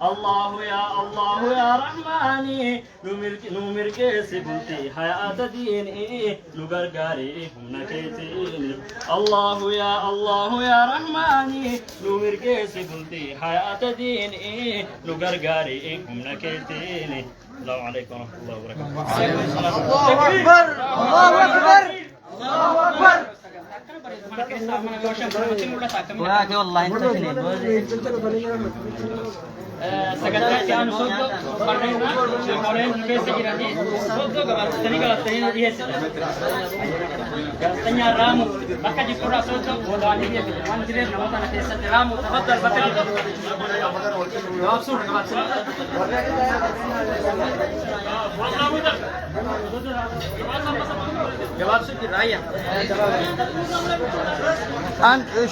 الله يا رحماني نمر كيسي بنتي حياة ديني لغرغاري هم نكيتيني الله يا رحماني نمر كيسي بنتي حياة ديني لغرغاري هم نكيتيني. السلام عليكم ورحمة الله وبركاته. الله أكبر الله أكبر الله أكبر. والله انت Segretario hanno sotto parlerà volendo che si gira sotto galatani di essere galatani ramu bakka di pura sotto وداني دي من dire una volta che sta ramu تفضل bakka جواب سور جواب سور رايا عن ايش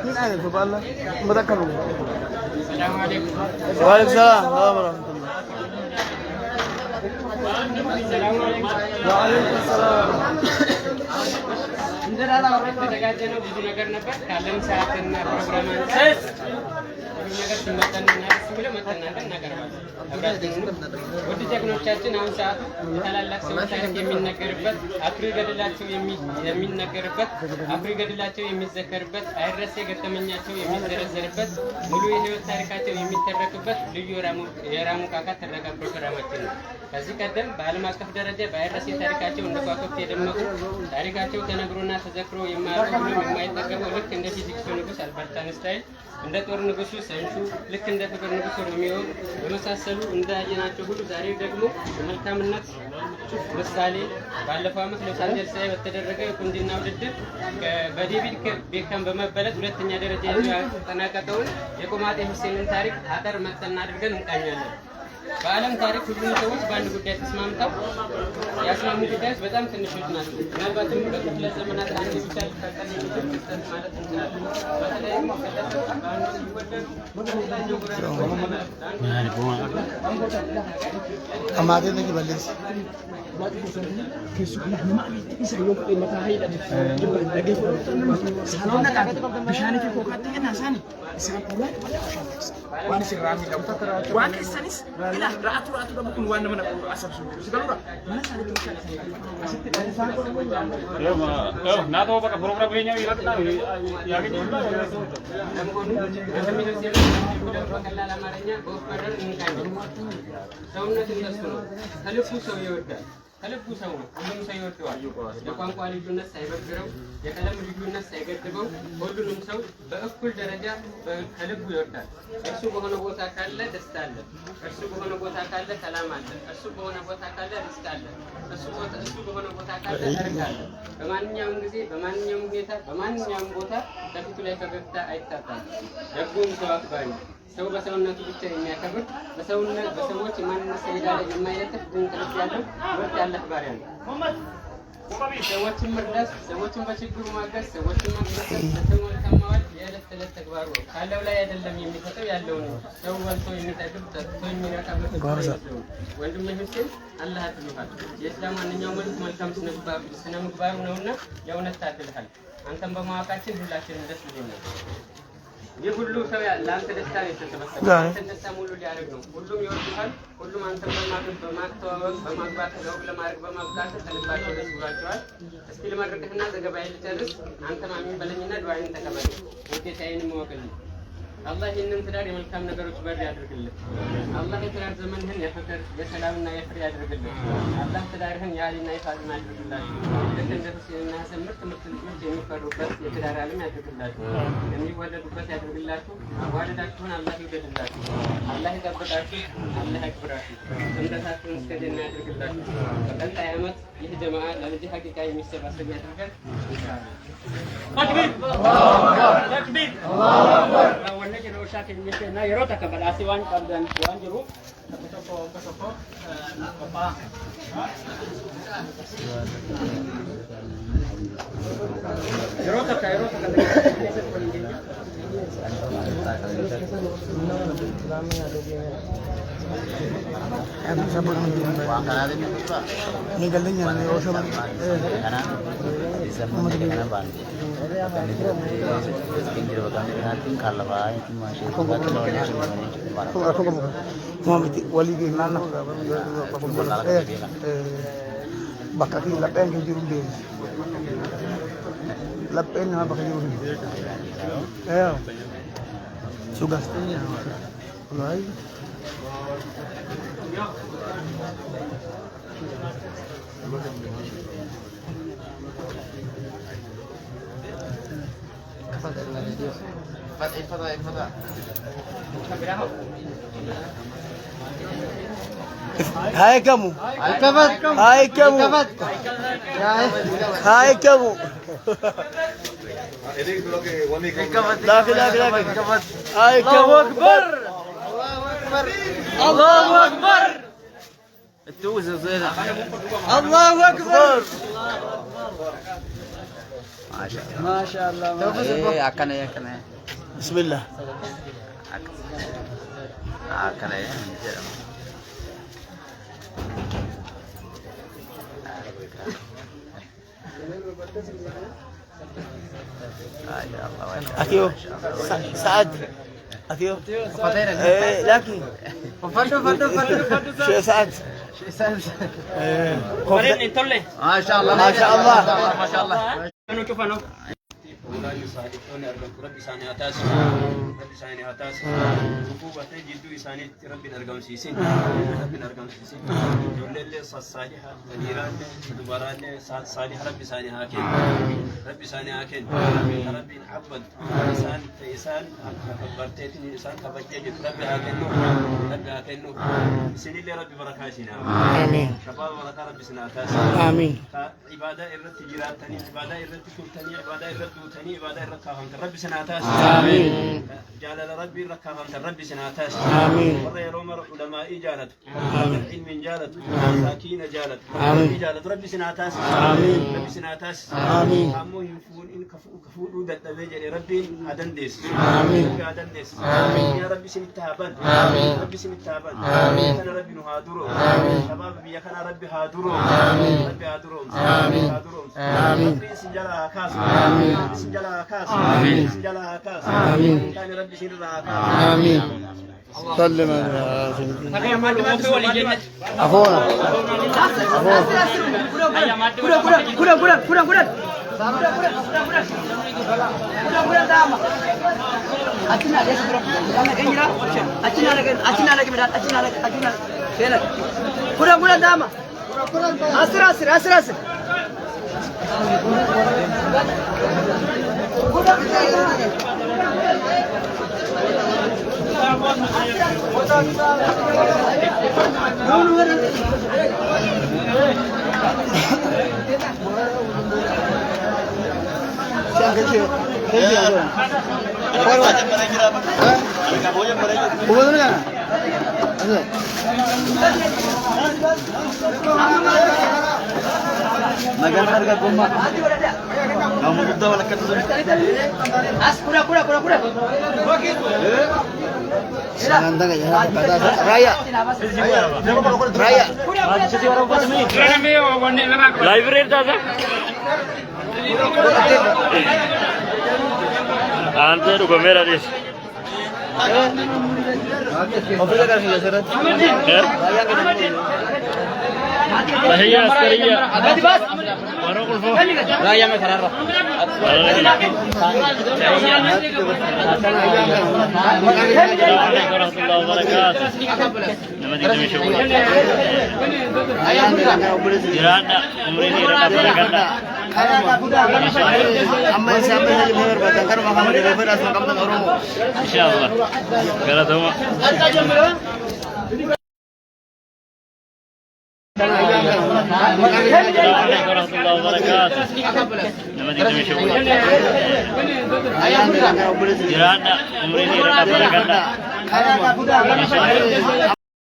مين قال في بالله مذكروا. السلام عليكم. وعليكم السلام ورحمة الله. السلام عليكم. وعليكم السلام. Indra ada orang terdekat di negara negar kalian saat ini program anses negara simbatan sembilan matan negara berarti waktu jagoan caci namsa kalau laksana yang negara Afrika dilacu yang negara Afrika dilacu yang negara air rasa ketemunya tu yang negara mulu ini tarik yang negara liu ramu kakak terdekat program itu. Kasih kadang balam akaf daraja bayar rasa tarik untuk aku tidak mahu tarik ከነግሮና ተዘክሮ የማይጠገበው ልክ እንደ ፊዚክሱ ንጉስ አልበርት አንስታይን እንደ ጦር ንጉሱ ሰንቹ ልክ እንደ ፍቅር ንጉስ ሮሚዮ በመሳሰሉ እንዳየናቸው ሁሉ ዛሬ ደግሞ መልካምነት ምሳሌ ባለፈው ዓመት ሎስ አንጀልስ ላይ በተደረገ የቁንጅና ውድድር በዴቪድ ቤካም በመበለጥ ሁለተኛ ደረጃ ይዞ ያጠናቀቀውን የቆማጤ ሁሴንን ታሪክ አጠር መጠን አድርገን እንቃኛለን። በዓለም ታሪክ ሁሉም ሰዎች በአንድ ጉዳይ ተስማምተው ያስማሙ ጉዳዮች በጣም ትንሾች ናቸው። ምናልባትም በክፍለ ዘመናት አንድ ብቻ ሊፈጠር የሚችል ክስተት ማለት እንችላለን። በተለይም ግለሰቦች በአንዱ ሲወደዱ በሌላኛው أمادين نجيب الليس. سالونا كذا بشاني في كوكاتي أنا ساني سامبولا وأنا سيرامي لو وأنا السنس إلى رأتو بكون وأنا من أسب سوق سكالورا mana sani tulisan nah tahu pakai program ini yang kita yakin juga ከልቡ ሰው ሁሉም ሰው ይወደዋል። የቋንቋ ልዩነት ሳይበግረው የቀለም ልዩነት ሳይገድበው ሁሉንም ሰው በእኩል ደረጃ ከልቡ ይወዳል። እርሱ በሆነ ቦታ ካለ ደስታ አለ። እርሱ በሆነ ቦታ ካለ ሰላም አለ። እርሱ በሆነ ቦታ ካለ ሪስክ አለ። እርሱ በሆነ ቦታ ካለ እርቅ አለ። በማንኛውም ጊዜ በማንኛውም ሁኔታ በማንኛውም ቦታ ከፊቱ ላይ ፈገግታ አይታጣም። ደግሞም ሰው አክባሪ ሰው በሰውነቱ ብቻ የሚያከብር በሰዎች ማንነት ሰሌዳ ላይ የማይለጥፍ ድንቅ ልብ ያለው ምርጥ ያለህ ባሪያ ነው። ሰዎችን መርዳት፣ ሰዎችን በችግሩ ማገዝ፣ ሰዎችን ማስደሰት ለሰው መልካም ማዋል የዕለት ተዕለት ተግባሩ ነው። ካለው ላይ አይደለም የሚሰጠው ያለው ነው። ሰው በልቶ የሚጠግብ ጠጥቶ የሚረካበት ነው። ወንድም ሁሴን አላህ አድሎሃል። የእስላም ማንኛውም መልካም ስነ ምግባሩ ነውና የእውነት ታድልሃል። አንተም በማወቃችን ሁላችንም ደስ ብሎናል። የሁሉ ሰው ለአንተ ደስታ ነው የተሰበሰበው። አንተን ደስታ ሙሉ ሊያደርግ ነው። ሁሉም ይወዱሃል። ሁሉም አንተን በማስተዋወቅ በማግባት ለውቅ ለማድረግ በማብቃት ከልባቸው ደስ ብሏቸዋል። እስኪ ልመርቅህና ዘገባዬን ልጨርስ። አንተም አሚን በለኝና ዱዓዬን ተቀበል። ውጤታዬን ማወቅልኝ። አላህ ይህንን ትዳር የመልካም ነገሮች በር ያድርግልህ። አላህ የትዳር ዘመንህን የፍቅር የሰላምና የፍሬ ያድርግልህ። አላህ ትዳርህን የአሊና የፋጢማ ያድርግላችሁ። ልክ እንደ ሁሴንና ሐሰን ምርጥ ልጆች የሚፈሩበት የትዳር ዓለም ያድርግላችሁ። የሚወለዱበት ያድርግላችሁ። አዋልዳችሁን አላህ ይውደድላችሁ። አላህ ይጠብቃችሁ። አላህ ያክብራችሁ። እምነታችሁን እስከ ጀና ያድርግላችሁ። በቀጣይ ዓመት ይህ ጀማዓ ለልጅ ሐቂቃ የሚሰባሰብ ያድርጋል። ተክቢር ተክቢር na yeroo takka badhaasii waan qabdan waan jiru tokko qophaa yeroo takka Ini galanya nih, bakka kii lapheen kee jiru deemu lapheen nama bakka jiru sugas wallahi Hai kamu. Hai kamu. Hai kamu. Hai kamu. Hai kamu. Allahu Akbar. Itu Zuzana. Allahu Akbar. Masyaallah. Akan ya. Bismillah. Akan ya. Akio, Saad, Akio. Laki. Fatu. Syekh Saad. Kemarin intolle. Masyaallah. Anu coba no. Rabbi isaanii haa taasisu. Rabbi isaanii haa taasisu. Hukuubatee jidduu isaaniitti Rabbiin argamsiisin. Ijoolleellee sassaaliha, dhiiraallee, dubaraallee saaliha Rabbi isaanii haa kennu. Rabbiin habbatu. Isaan kabbarteetiin isaan kabajjee jirtu Rabbi haa kennu. Isinillee Rabbi barakaa isin haa. Amiin. Shabaaba barakaa Rabbi isin haa taasisu. Amiin. Ibaadaa irratti jiraatanii, ibaadaa irratti turtanii, ibaadaa irratti duutanii, ibaadaa irratti kaafamtan Rabbi isin haa taasisu. Amiin. Jaalala Rabbi irratti kaafamtan Rabbi isin haa taasisu. Amiin. Warra yeroo mara ulamaa'ii jaalatu, ilmiin jaalatu, masaakiina jaalatu, rabbii jaalatu Rabbi isin haa taasisu. Rabbi isin haa taasisu. Ammoo hin fuudhin ka fuudhuu dadhabee jedhe Rabbiin haa dandeessu. Rabbi haa dandeessu. Yaa Rabbi isinitti haa banu. Rabbi isinitti haa banu. Kana Rabbi nu haa duroo. Shabaaba biyya kana Rabbi haa duroo. Rabbi haa duroomsu. Rabbi isin jalaa haa kaasu. Isin jalaa haa kaasu. Isin jalaa haa kaasu. Kan Rabbi isin irraa haa kaasu. Amiin. سلم على سيدنا أخونا लाइब्रेरी दादा आंसर को मेरा देश هي عسكرية رايا में खड़ा रहा इंशाअल्लाह गलत हुआ warahmatullahi wabarakatuh. Nama kita bersyukur. Jirana umri ini rata pada ganda.